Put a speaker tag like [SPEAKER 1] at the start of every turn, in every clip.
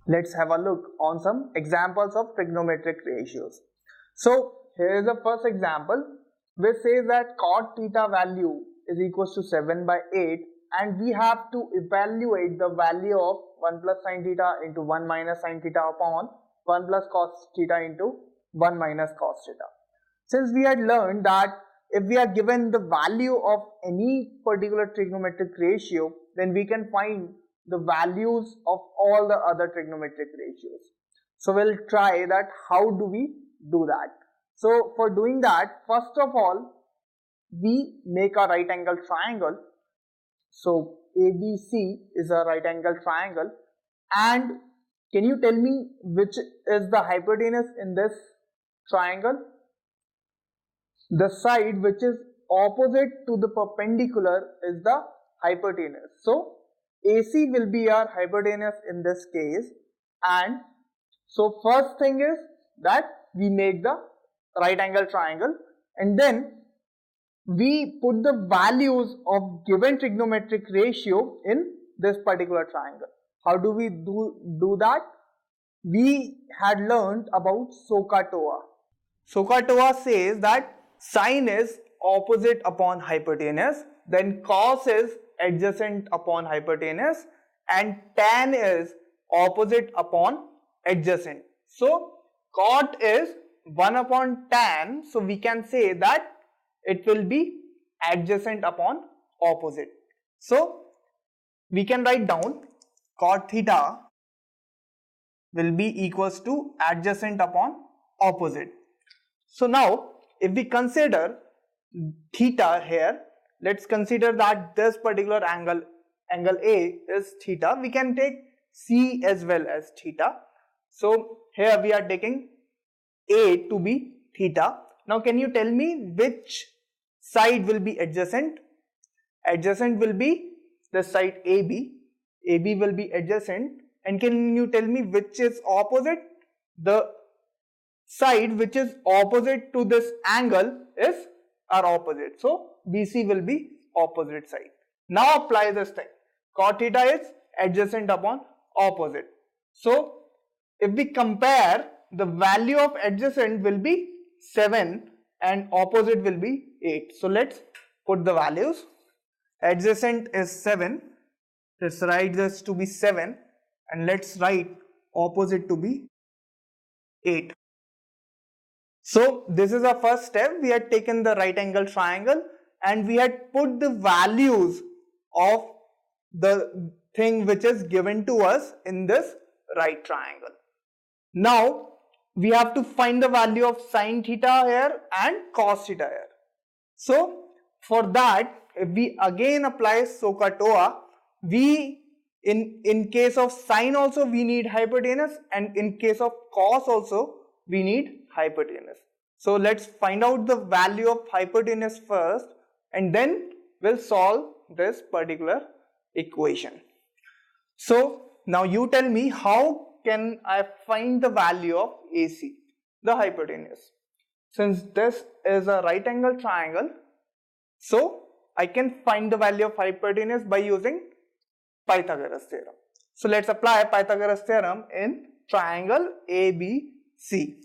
[SPEAKER 1] let's have a look on some examples of trigonometric ratios. So here is the first example, which says that cot theta value is equals to 7 by 8, and we have to evaluate the value of 1 plus sin theta into 1 minus sin theta upon 1 plus cos theta into 1 minus cos theta. Since we had learned that if we are given the value of any particular trigonometric ratio, then we can find the values of all the other trigonometric ratios. So we'll try that. How do we do that? So for doing that, first of all, we make a right angle triangle. So ABC is a right angle triangle, and can you tell me which is the hypotenuse in this triangle? The side which is opposite to the perpendicular is the hypotenuse. So AC will be our hypotenuse in this case, and so first thing is that we make the right angle triangle, and then we put the values of given trigonometric ratio in this particular triangle. How do we do that? We had learned about SOHCAHTOA. SOHCAHTOA says that sine is opposite upon hypotenuse, then cos is adjacent upon hypotenuse, and tan is opposite upon adjacent. So cot is 1 upon tan, so we can say that it will be adjacent upon opposite. So we can write down cot theta will be equals to adjacent upon opposite. So now if we consider theta here, let's consider that this particular angle A is theta. We can take C as well as theta. So here we are taking A to be theta. Now can you tell me which side will be adjacent? Adjacent will be the side AB. AB will be adjacent. And can you tell me which is opposite? The side which is opposite to this angle is our opposite. So BC will be opposite side. Now apply this thing. Cot theta is adjacent upon opposite. So if we compare, the value of adjacent will be 7 and opposite will be 8. So let's put the values. Adjacent is 7. Let's write this to be 7, and let's write opposite to be 8. So this is our first step. We had taken the right angle triangle and we had put the values of the thing which is given to us in this right triangle. Now we have to find the value of sin theta here and cos theta here. So for that, if we again apply SOHCAHTOA, we in case of sine also we need hypotenuse, and in case of cos also we need hypotenuse. So let's find out the value of hypotenuse first, and then we'll solve this particular equation. So now you tell me, how can I find the value of AC, the hypotenuse? Since this is a right angle triangle, so I can find the value of hypotenuse by using Pythagoras theorem. So let's apply Pythagoras theorem in triangle ABC.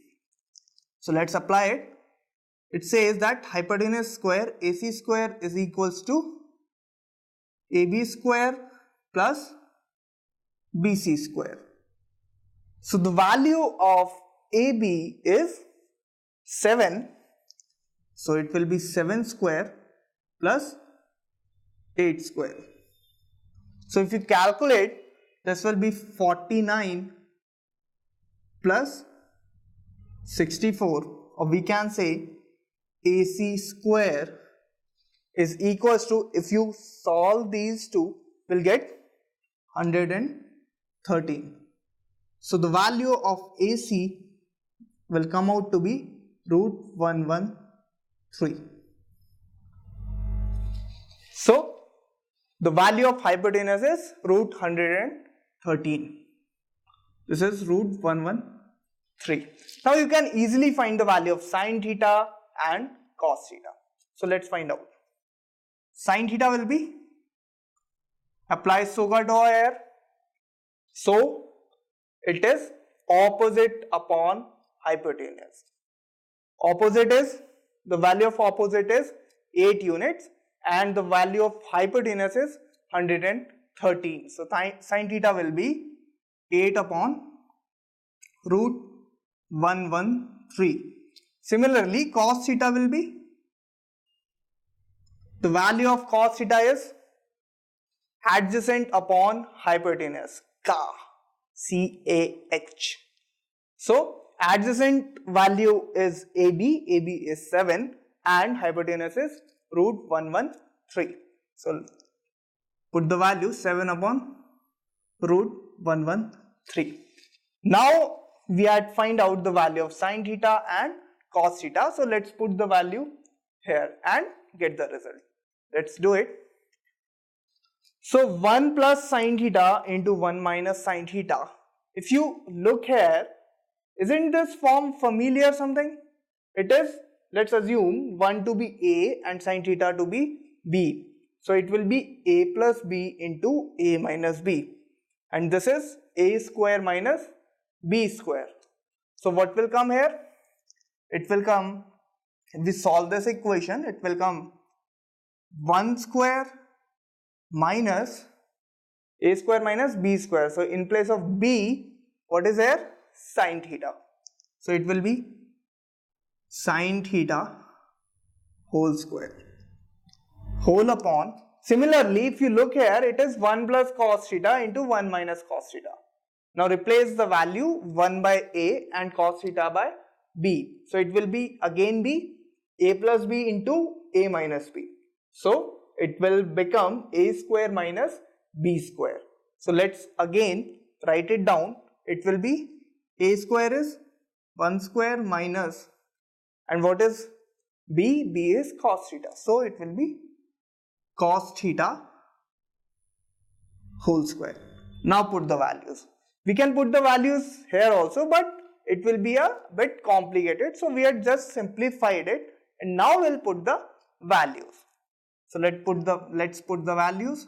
[SPEAKER 1] So let's apply it. It says that hypotenuse square AC square is equals to AB square plus BC square. So the value of AB is 7. So it will be 7 square plus 8 square. So if you calculate, this will be 49 plus 64, or we can say AC square is equals to, if you solve these two, we'll get 113. So the value of AC will come out to be √113. So the value of hypotenuse is √113. This is √113. Now you can easily find the value of sin theta and cos theta. So let's find out. Sin theta will be, apply SOHCAHTOA here. So It is opposite upon hypotenuse. Opposite is, the value of opposite is 8 units and the value of hypotenuse is 113. So sin theta will be 8 upon root 113. Similarly, cos theta will be, the value of cos theta is adjacent upon hypotenuse, CAH. So adjacent value is AB is 7 and hypotenuse is root 113. So put the value 7 upon root 113. Now we had find out the value of sin theta and cos theta. So let's put the value here and get the result. Let's do it. So 1 plus sin theta into 1 minus sin theta. If you look here, isn't this form familiar something? It is, let's assume 1 to be A and sin theta to be B. So it will be A plus B into A minus B. And this is A square minus B square. So what will come here? It will come, if we solve this equation, it will come 1 square minus A square minus B square. So in place of B, what is there? Sin theta. So it will be sin theta whole square, whole upon. Similarly, if you look here, it is 1 plus cos theta into 1 minus cos theta. Now replace the value 1 by A and cos theta by B. So it will be again be A plus B into A minus B. So it will become A square minus B square. So let's again write it down. It will be A square is 1 square minus, and what is B? B is cos theta. So it will be cos theta whole square. Now put the values. We can put the values here also, but it will be a bit complicated. So we have just simplified it and now we'll put the values. So let's put the values.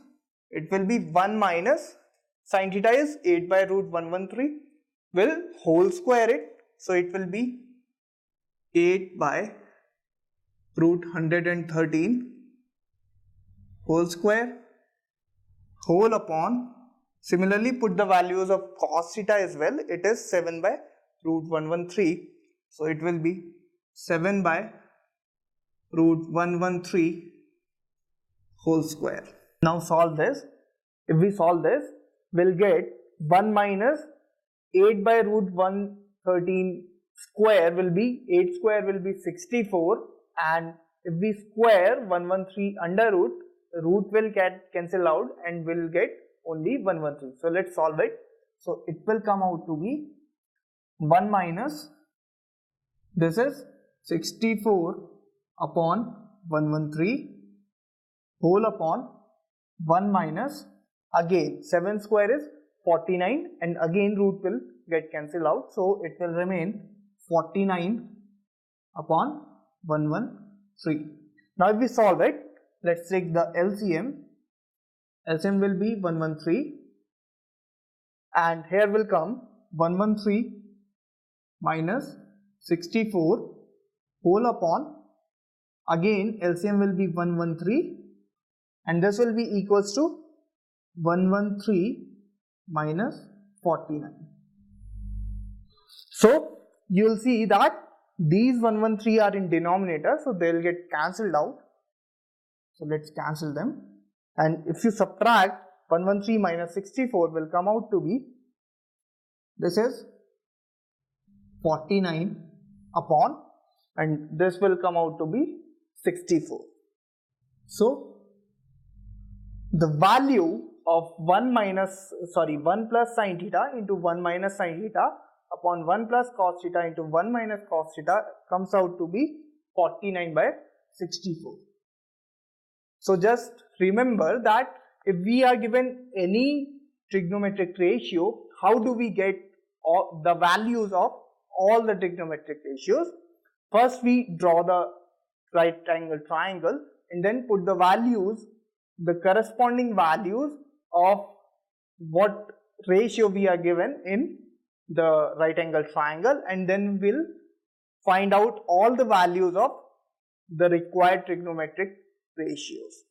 [SPEAKER 1] It will be 1 minus sin theta is 8 by root 113. We'll whole square it. So it will be 8 by root 113 whole square, whole upon. Similarly, put the values of cos theta as well. It is 7 by root 113. So it will be 7 by root 113 whole square. Now solve this. If we solve this, we'll get 1 minus 8 by root 113 square will be, 8 square will be 64, and if we square 113 under root, root will get cancel out and we'll get only 113. So let's solve it. So it will come out to be 1 minus, this is 64 upon 113 whole upon 1 minus, again 7 square is 49 and again root will get cancelled out. So it will remain 49 upon 113. Now if we solve it, let's take the LCM. LCM will be 113 and here will come 113 minus 64 whole upon, again LCM will be 113 and this will be equals to 113 minus 49. So you will see that these 113 are in denominator, so they will get cancelled out. So let's cancel them, and if you subtract 113 minus 64 will come out to be, this is 49 upon, and this will come out to be 64. So the value of 1 plus sin theta into 1 minus sin theta upon 1 plus cos theta into 1 minus cos theta comes out to be 49 by 64. So just remember that if we are given any trigonometric ratio, how do we get all the values of all the trigonometric ratios? First we draw the right angle triangle and then put the values, the corresponding values of what ratio we are given in the right angle triangle, and then we'll find out all the values of the required trigonometric ratios.